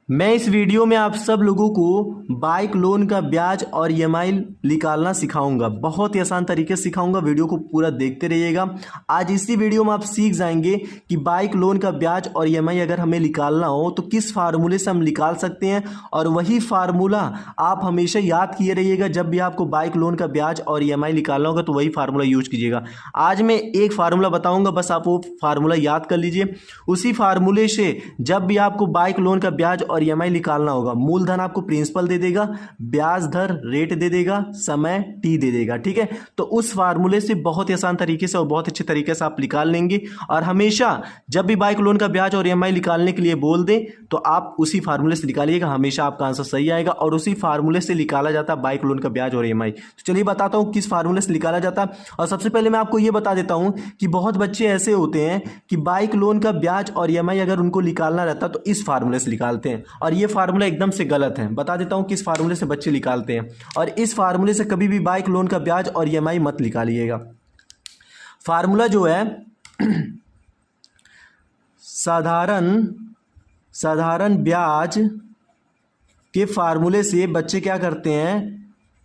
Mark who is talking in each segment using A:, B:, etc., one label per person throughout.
A: मैं इस वीडियो में आप सब लोगों को बाइक लोन का ब्याज और ईएमआई निकालना सिखाऊंगा। बहुत ही आसान तरीके से सिखाऊंगा, वीडियो को पूरा देखते रहिएगा। आज इसी वीडियो में आप सीख जाएंगे कि बाइक लोन का ब्याज और ईएमआई अगर हमें निकालना हो तो किस फार्मूले से हम निकाल सकते हैं, और वही फार्मूला आप हमेशा याद किए रहिएगा। जब भी आपको बाइक लोन का ब्याज और ईएमआई निकालना होगा तो वही फार्मूला यूज कीजिएगा। आज मैं एक फार्मूला बताऊँगा, बस आप वो फार्मूला याद कर लीजिए। उसी फार्मूले से जब भी आपको बाइक लोन का ब्याज और ईएमआई निकालना होगा, मूलधन आपको प्रिंसिपल दे देगा, ब्याज दर रेट दे देगा, समय टी दे देगा। ठीक है, तो उस फार्मूले से बहुत ही आसान तरीके से और बहुत अच्छे तरीके से आप निकाल लेंगे। और हमेशा जब भी बाइक लोन का ब्याज और ईएमआई निकालने के लिए बोल दें तो आप उसी फार्मूले से निकालिएगा, हमेशा आपका आंसर सही आएगा। और उसी फार्मूले से निकाला जाता है बाइक लोन का ब्याज और ईएमआई। तो चलिए बताता हूं किस फार्मूले से निकाला जाता है। और सबसे पहले मैं आपको यह बता देता हूं कि बहुत बच्चे ऐसे होते हैं कि बाइक लोन का ब्याज और ईएमआई अगर उनको निकालना रहता तो इस फार्मूले से निकालते हैं, और ये फार्मूला एकदम से गलत है। बता देता हूं किस फार्मूले से बच्चे निकालते हैं, और इस फार्मूले से कभी भी बाइक लोन का ब्याज और ईएमआई मत निकालिएगा। फार्मूला जो है साधारण ब्याज के फार्मूले से बच्चे क्या करते हैं,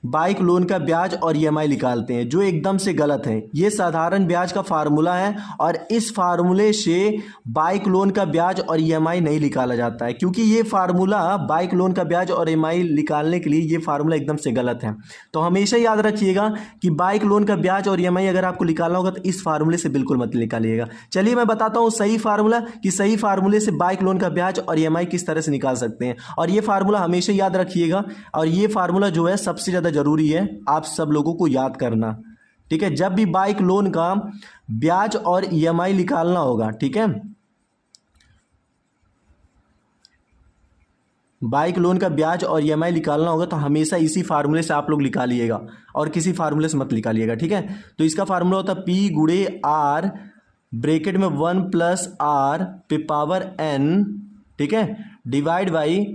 A: बाइक लोन का ब्याज और ईएमआई निकालते हैं, जो एकदम से गलत है। ये साधारण ब्याज का फार्मूला है, और इस फार्मूले से बाइक लोन का ब्याज और ईएमआई नहीं निकाला जाता है, क्योंकि ये फार्मूला बाइक लोन का ब्याज और ईएमआई निकालने के लिए ये फार्मूला एकदम से गलत है। तो हमेशा याद रखिएगा कि बाइक लोन का ब्याज और ईएमआई अगर आपको निकालना होगा तो इस फार्मूले से बिल्कुल मत निकालिएगा। चलिए मैं बताता हूँ सही फार्मूला, कि सही फार्मूले से बाइक लोन का ब्याज और ईएमआई किस तरह से निकाल सकते हैं। और ये फार्मूला हमेशा याद रखिएगा, और ये फार्मूला जो है सबसे ज़्यादा जरूरी है आप सब लोगों को याद करना। ठीक है, जब भी बाइक लोन का ब्याज और ईएमआई निकालना होगा, ठीक है, बाइक लोन का ब्याज और ईएमआई निकालना होगा तो हमेशा इसी फार्मूले से आप लोग निकालिएगा, और किसी फार्मूले से मत निकालिएगा। ठीक है, तो इसका फार्मूला होता है P गुणे R ब्रैकेट में 1 प्लस R पे पावर N, ठीक है, डिवाइड बाई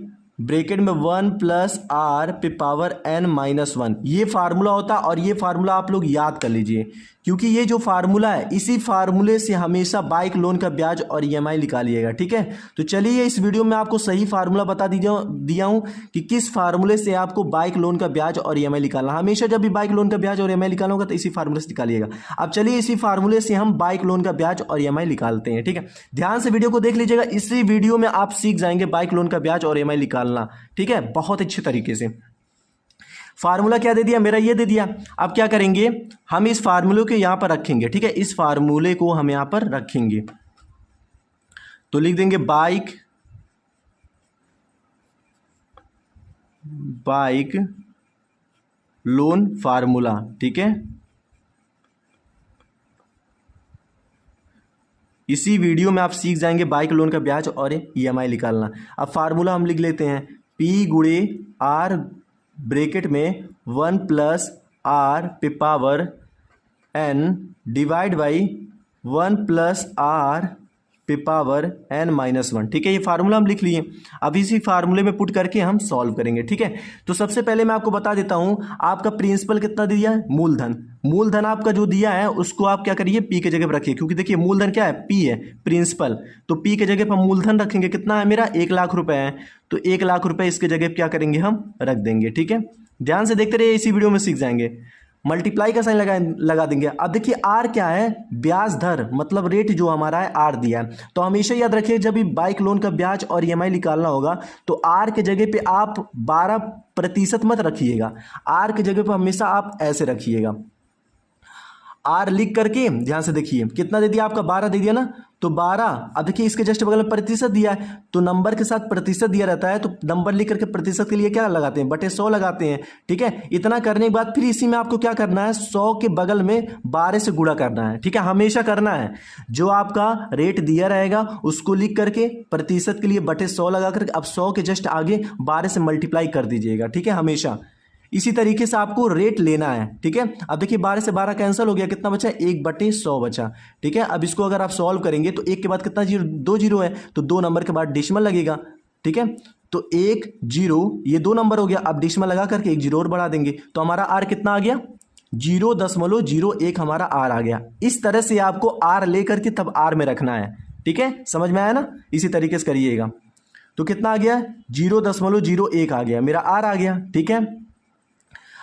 A: ब्रैकेट में 1 प्लस R पे पावर N माइनस 1। ये फार्मूला होता है, और ये फार्मूला आप लोग याद कर लीजिए, क्योंकि ये जो फार्मूला है इसी फार्मूले से हमेशा बाइक लोन का ब्याज और ईएमआई निकालिएगा। ठीक है, तो चलिए इस वीडियो में आपको सही फार्मूला बता दिया हूं कि किस फार्मूले से आपको बाइक लोन का ब्याज और ईएमआई निकालना। हमेशा जब भी बाइक लोन का ब्याज और ईएमआई निकालना होगा तो इसी फार्मूले से निकालिएगा। अब चलिए इसी फार्मूले से हम बाइक लोन का ब्याज और ईएमआई निकालते हैं। ठीक है, ध्यान से वीडियो को देख लीजिएगा, इसी वीडियो में आप सीख जाएंगे बाइक लोन का ब्याज और ईएमआई निकालना। ठीक है, बहुत अच्छे तरीके से। फार्मूला क्या दे दिया, मेरा ये दे दिया। अब क्या करेंगे, हम इस फार्मूले को यहां पर रखेंगे। ठीक है, इस फार्मूले को हम यहां पर रखेंगे, तो लिख देंगे बाइक लोन फार्मूला। ठीक है, इसी वीडियो में आप सीख जाएंगे बाइक लोन का ब्याज और ईएमआई निकालना। अब फार्मूला हम लिख लेते हैं, P गुणे R ब्रैकेट में 1 प्लस R पे power N divide by 1 plus R पे पावर N माइनस 1। ठीक है, ये फार्मूला हम लिख लिए। अब इसी फार्मूले में पुट करके हम सॉल्व करेंगे। ठीक है, तो सबसे पहले मैं आपको बता देता हूं, आपका प्रिंसिपल कितना दिया है, मूलधन आपका जो दिया है उसको आप क्या करिए, P के जगह पर रखिए, क्योंकि देखिए मूलधन क्या है, P है, प्रिंसिपल। तो P के जगह पर मूलधन रखेंगे, कितना है मेरा 1 लाख रुपए है, तो 1 लाख रुपए इसके जगह क्या करेंगे, हम रख देंगे। ठीक है, ध्यान से देखते रहिए, इसी वीडियो में सीख जाएंगे। मल्टीप्लाई का साइन लगा देंगे। अब देखिए R क्या है, ब्याज दर, मतलब रेट जो हमारा है R दिया है। तो हमेशा याद रखिए जब भी बाइक लोन का ब्याज और ईएमआई निकालना होगा तो R के जगह पे आप 12% मत रखिएगा, R के जगह पे हमेशा आप ऐसे रखिएगा। R लिख करके ध्यान से देखिए, कितना दे दिया आपका, 12 दे दिया ना, तो 12। अब देखिए इसके जस्ट बगल में प्रतिशत दिया है, तो नंबर के साथ प्रतिशत दिया रहता है, तो नंबर लिख करके प्रतिशत के लिए क्या लगाते हैं, बटे 100 लगाते हैं। ठीक है, इतना करने के बाद फिर इसी में आपको क्या करना है, 100 के बगल में 12 से गुणा करना है। ठीक है, हमेशा करना है, जो आपका रेट दिया रहेगा उसको लिख करके प्रतिशत के लिए बटे 100 लगा करके अब 100 के जस्ट आगे 12 से मल्टीप्लाई कर दीजिएगा। ठीक है, हमेशा इसी तरीके से आपको रेट लेना है। ठीक है, अब देखिए 12 से 12 कैंसिल हो गया, कितना बचा, 1/100 बचा। ठीक है, अब इसको अगर आप सॉल्व करेंगे तो 1 के बाद कितना जीरो, 2 जीरो है, तो 2 नंबर के बाद डेसिमल लगेगा। ठीक है, तो 1 0, ये 2 नंबर हो गया, अब डेसिमल लगा करके 1 जीरो और बढ़ा देंगे, तो हमारा R कितना आ गया, 0.01 हमारा R आ गया। इस तरह से आपको R लेकर के तब R में रखना है। ठीक है, समझ में आया ना, इसी तरीके से करिएगा। तो कितना आ गया, 0.01 आ गया, मेरा आर आ गया। ठीक है,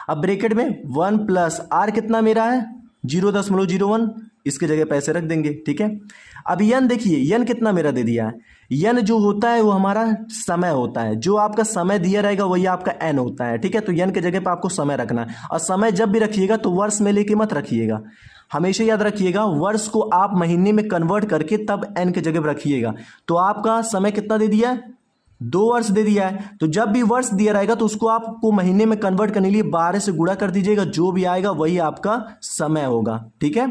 A: अब ब्रैकेट में 1 प्लस आर कितना मेरा है 0.01, इसके जगह पैसे रख देंगे। ठीक है, अब यन देखिए, यन कितना मेरा दे दिया है, यन जो होता है वो हमारा समय होता है, जो आपका समय दिया रहेगा वही आपका एन होता है। ठीक है, तो यन के जगह पे आपको समय रखना है, और समय जब भी रखिएगा तो वर्ष में लेके मत रखिएगा, हमेशा याद रखिएगा वर्ष को आप महीने में कन्वर्ट करके तब एन के जगह पे रखिएगा। तो आपका समय कितना दे दिया है, 2 वर्ष दे दिया है, तो जब भी वर्ष दिया रहेगा तो उसको आपको महीने में कन्वर्ट करने के लिए 12 से गुणा कर दीजिएगा, जो भी आएगा वही आपका समय होगा। ठीक है,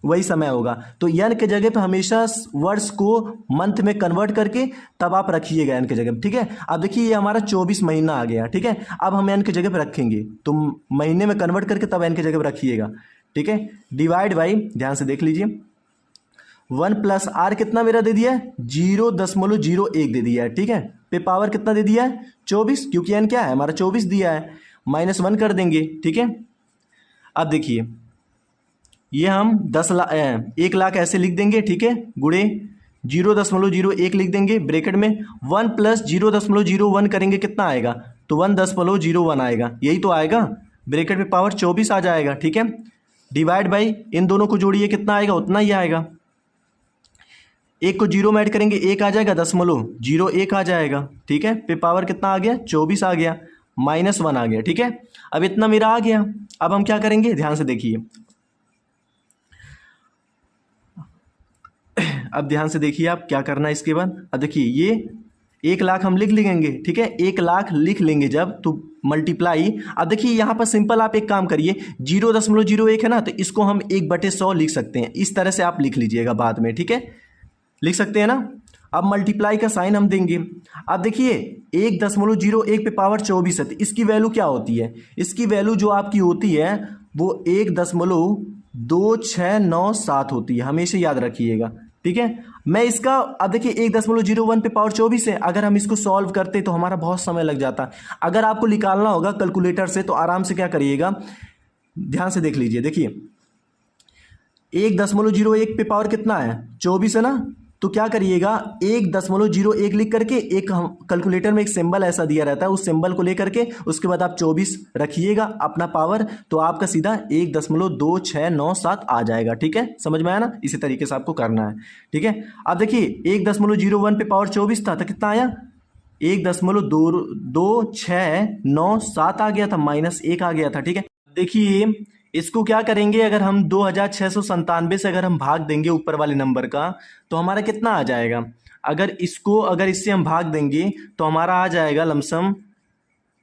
A: वही समय होगा। तो यन के जगह पे हमेशा वर्ष को मंथ में कन्वर्ट करके तब आप रखिएगा एन के जगह पे। ठीक है, अब देखिए ये हमारा 24 महीना आ गया। ठीक है, अब हम एन के जगह पे रखेंगे, तो महीने में कन्वर्ट करके तब एन के जगह पे रखिएगा। ठीक है, डिवाइड बाई, ध्यान से देख लीजिए, 1 प्लस आर कितना मेरा दे दिया है 0.01 दे दिया है। ठीक है, पे पावर कितना दे दिया है 24, क्योंकि एन क्या है हमारा 24 दिया है, -1 कर देंगे। ठीक है, अब देखिए ये हम 1 लाख ऐसे लिख देंगे। ठीक है, गुणे 0.01 लिख देंगे, ब्रैकेट में 1 प्लस 0.01 करेंगे, कितना आएगा, तो 1.01 आएगा, यही तो आएगा, ब्रैकेट में पावर 24 आ जाएगा। ठीक है, डिवाइड बाई, इन दोनों को जोड़िए, कितना आएगा उतना ही आएगा, एक को 0 में ऐड करेंगे 1 आ जाएगा, 0.01 आ जाएगा। ठीक है, पे पावर कितना आ गया 24 आ गया, -1 आ गया। ठीक है, अब इतना मेरा आ गया, अब हम क्या करेंगे, ध्यान से देखिए, अब ध्यान से देखिए आप क्या करना है इसके बाद। अब देखिए ये 1 लाख हम लिख लेंगे। ठीक है, 1 लाख लिख लेंगे जब, तो मल्टीप्लाई, अब देखिए यहाँ पर सिंपल आप एक काम करिए, 0.01 है ना, तो इसको हम 1/100 लिख सकते हैं, इस तरह से आप लिख लीजिएगा बाद में। ठीक है, लिख सकते हैं ना। अब मल्टीप्लाई का साइन हम देंगे, अब देखिए 1.01 पे पावर 24 है, तो इसकी वैल्यू क्या होती है, इसकी वैल्यू जो आपकी होती है वो 1.2697 होती है, हमेशा याद रखिएगा। ठीक है, मैं इसका, अब देखिए 1.01 पे पावर 24 है, अगर हम इसको सॉल्व करते तो हमारा बहुत समय लग जाता। अगर आपको निकालना होगा कैलकुलेटर से तो आराम से क्या करिएगा, ध्यान से देख लीजिए, देखिए 1.01 पे पावर कितना है 24 है ना, तो क्या करिएगा 1.01 लिख करके, एक हम कैलकुलेटर में एक सिंबल ऐसा दिया रहता है, उस सिंबल को लेकर के उसके बाद आप 24 रखिएगा अपना पावर, तो आपका सीधा 1.2697 आ जाएगा। ठीक है, समझ में आया ना, इसी तरीके से आपको करना है। ठीक है, अब देखिए 1.01 पे पावर 24 था, तो कितना आया 1.2697 आ गया था, -1 आ गया था। ठीक है, देखिए इसको क्या करेंगे, अगर हम 2697 से अगर हम भाग देंगे ऊपर वाले नंबर का, तो हमारा कितना आ जाएगा, अगर इससे हम भाग देंगे तो हमारा आ जाएगा लमसम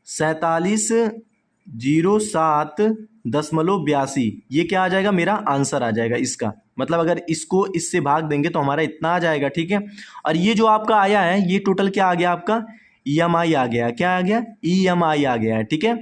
A: 4707.82, ये क्या आ जाएगा, मेरा आंसर आ जाएगा इसका, मतलब अगर इसको इससे भाग देंगे तो हमारा इतना आ जाएगा। ठीक है, और ये जो आपका आया है ये टोटल क्या आ गया, आपका EMI आ गया, क्या आ गया, EMI आ गया है। ठीक है,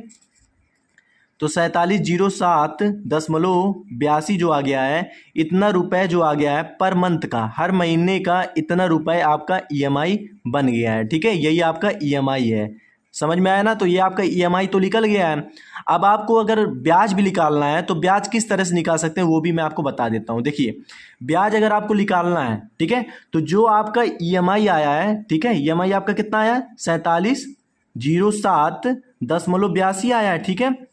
A: तो 4707.82 जो आ गया है, इतना रुपए जो आ गया है पर मंथ का, हर महीने का इतना रुपए आपका EMI बन गया है। ठीक है, यही आपका EMI है, समझ में आया ना, तो ये आपका EMI तो निकल गया है। अब आपको अगर ब्याज भी निकालना है तो ब्याज किस तरह से निकाल सकते हैं वो भी मैं आपको बता देता हूँ। देखिए ब्याज अगर आपको निकालना है, ठीक है, तो जो आपका EMI आया है, ठीक है, EMI आपका कितना आया है 4707.82 आया है। ठीक है,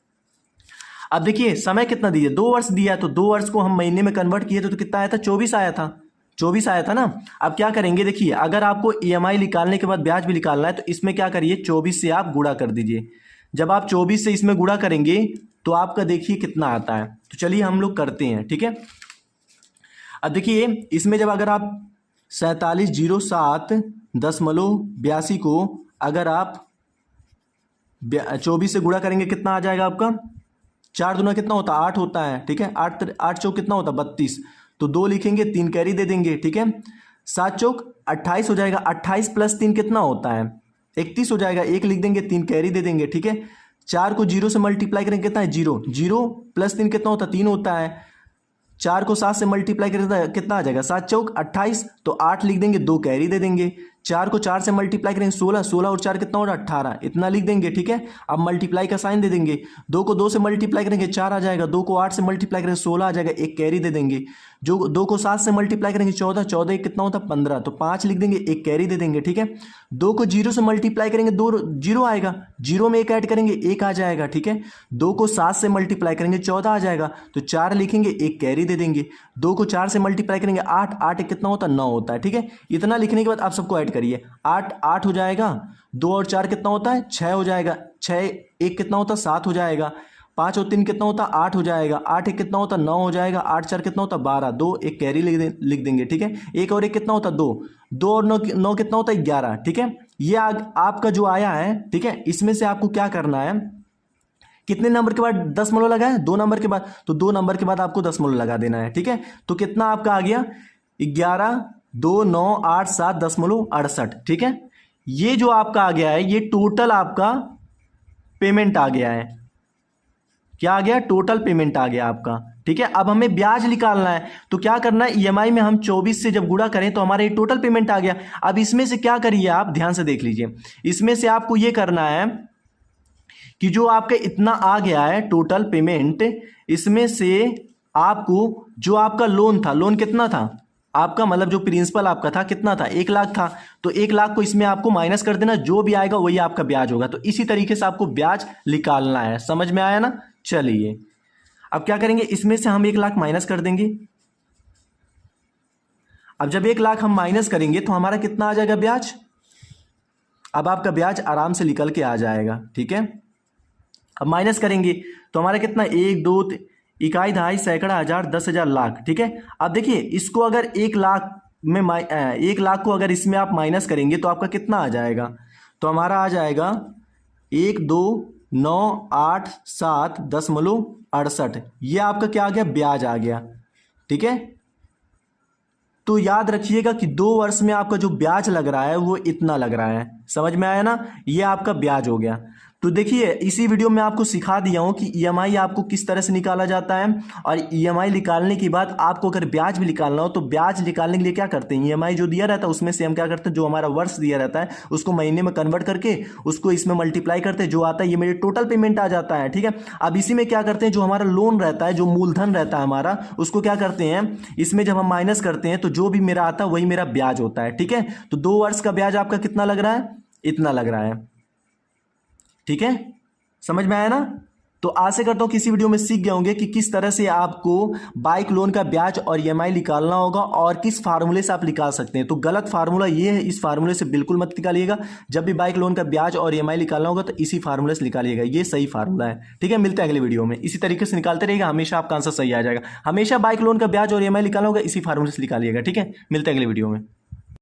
A: अब देखिए समय कितना दिया, 2 वर्ष दिया है, तो 2 वर्ष को हम महीने में कन्वर्ट किए तो कितना आया था 24 आया था, 24 आया था ना। अब क्या करेंगे, देखिए अगर आपको EMI निकालने के बाद ब्याज भी निकालना है तो इसमें क्या करिए 24 से आप गुणा कर दीजिए। जब आप 24 से इसमें गुणा करेंगे तो आपका देखिए कितना आता है, तो चलिए हम लोग करते हैं। ठीक है, अब देखिए इसमें जब अगर आप 4707.82 को अगर आप 24 से गुणा करेंगे कितना आ जाएगा आपका, 4 दूना कितना होता है 8 होता है। ठीक है, 8 चौक कितना होता है 32, तो 2 लिखेंगे, 3 कैरी दे देंगे। ठीक है, 7 चौक 28 हो जाएगा, 28 + 3 कितना होता है 31 हो जाएगा, 1 लिख देंगे, 3 कैरी दे देंगे। ठीक है, 4 को 0 से मल्टीप्लाई करेंगे कितना है 0, 0 + 3 कितना होता है 3 होता है, 4 को 7 से मल्टीप्लाई करेंगे कितना आ जाएगा 7 चौक 28, तो 8 लिख देंगे, 2 कैरी दे देंगे, 4 को 4 से मल्टीप्लाई करेंगे 16, 16 और 4 कितना हो रहा है 18, इतना लिख देंगे। ठीक है, अब मल्टीप्लाई का साइन दे देंगे। 2 को 2 से मल्टीप्लाई करेंगे 4 आ जाएगा, 2 को 8 से मल्टीप्लाई करेंगे 16 आ जाएगा, एक कैरी दे देंगे। जो 2 को 7 से मल्टीप्लाई करेंगे 14, 14 कितना होता है 15, तो 5 लिख देंगे, एक कैरी दे देंगे। ठीक है, 2 को 0 से मल्टीप्लाई करेंगे 2 0 आएगा, 0 में 1 ऐड करेंगे 1 आ जाएगा। ठीक है, 2 को 7 से मल्टीप्लाई करेंगे 14 आ जाएगा, तो 4 लिखेंगे, एक कैरी दे देंगे। 2 को 4 से मल्टीप्लाई करेंगे 8, 8 कितना होता है 9 होता है। ठीक है, इतना लिखने के बाद आप सबको ऐड करिए, 8 8 हो जाएगा, 2 और 4 कितना होता है 6 हो जाएगा, 6 1 कितना होता है 7 हो जाएगा, 5 और 3 कितना होता है 8 हो जाएगा, 8 1 कितना होता है 9 हो जाएगा, 8 4 कितना होता है 12, 2 एक कैरी लिख देंगे। ठीक है, 1 और 1 कितना होता है 2, 2 और 9 कितना होता है 11। ठीक है, ये आपका जो आया है, ठीक है, इसमें से आपको क्या करना है, कितने नंबर के बाद दशमलव लगाए 2 नंबर के बाद, तो 2 नंबर के बाद आपको दशमलव लगा देना है। ठीक है, तो कितना आपका आ गया 11 2 9 8 7 दशमलव 68। ठीक है, ये जो आपका आ गया है ये टोटल आपका पेमेंट आ गया है। क्या आ गया, टोटल पेमेंट आ गया आपका। ठीक है, अब हमें ब्याज निकालना है, तो क्या करना है, ईएमआई में हम 24 से जब गुणा करें तो हमारा ये टोटल पेमेंट आ गया। अब इसमें से क्या करिए, आप ध्यान से देख लीजिए, इसमें से आपको ये करना है कि जो आपका इतना आ गया है टोटल पेमेंट, इसमें से आपको जो आपका लोन था, लोन कितना था आपका, मतलब जो प्रिंसिपल आपका था कितना था 1 लाख था, तो 1 लाख को इसमें आपको माइनस कर देना, जो भी आएगा वही आपका ब्याज होगा। तो इसी तरीके से आपको ब्याज निकालना है, समझ में आया ना। चलिए अब क्या करेंगे, इसमें से हम 1 लाख माइनस कर देंगे। अब जब 1 लाख हम माइनस करेंगे तो हमारा कितना आ जाएगा ब्याज, अब आपका ब्याज आराम से निकल के आ जाएगा। ठीक है, अब माइनस करेंगे तो हमारा कितना 1 2 इकाई दहाई सैकड़ा हजार 10,000 लाख। ठीक है, अब देखिए इसको अगर 1 लाख में 1 लाख को अगर इसमें आप माइनस करेंगे तो आपका कितना आ जाएगा, तो हमारा आ जाएगा 1 2 9 8 7 दशमलव 68, ये आपका क्या आ गया ब्याज आ गया। ठीक है, तो याद रखिएगा कि 2 वर्ष में आपका जो ब्याज लग रहा है वो इतना लग रहा है, समझ में आया ना, ये आपका ब्याज हो गया। तो देखिए इसी वीडियो में आपको सिखा दिया हूं कि ईएमआई आपको किस तरह से निकाला जाता है, और ईएमआई निकालने के बाद आपको अगर ब्याज भी निकालना हो तो ब्याज निकालने के लिए क्या करते हैं, ईएमआई जो दिया रहता है उसमें से हम क्या करते हैं, जो हमारा वर्ष दिया रहता है उसको महीने में कन्वर्ट करके उसको इसमें मल्टीप्लाई करते हैं, जो आता है ये मेरे टोटल पेमेंट आ जाता है। ठीक है, अब इसी में क्या करते हैं, जो हमारा लोन रहता है, जो मूलधन रहता है हमारा, उसको क्या करते हैं, इसमें जब हम माइनस करते हैं तो जो भी मेरा आता है वही मेरा ब्याज होता है। ठीक है, तो 2 वर्ष का ब्याज आपका कितना लग रहा है, इतना लग रहा है। ठीक है, समझ में आया ना। तो आशा करता हूं किसी वीडियो में सीख गए होंगे कि किस तरह से आपको बाइक लोन का ब्याज और ईएमआई निकालना होगा और किस फार्मूले से आप निकाल सकते हैं। तो गलत फार्मूला ये है, इस फार्मूले से बिल्कुल मत निकालिएगा। जब भी बाइक लोन का ब्याज और ईएमआई निकालना होगा तो इसी फार्मूले से निकालिएगा, ये सही फार्मूला है। ठीक है, मिलते हैं अगले वीडियो में, इसी तरीके से निकालते रहिएगा, हमेशा आपका आंसर सही आ जाएगा। हमेशा बाइक लोन का ब्याज और ईएमआई निकालना होगा इसी फार्मूले से निकालिएगा। ठीक है, मिलते हैं अगले वीडियो में।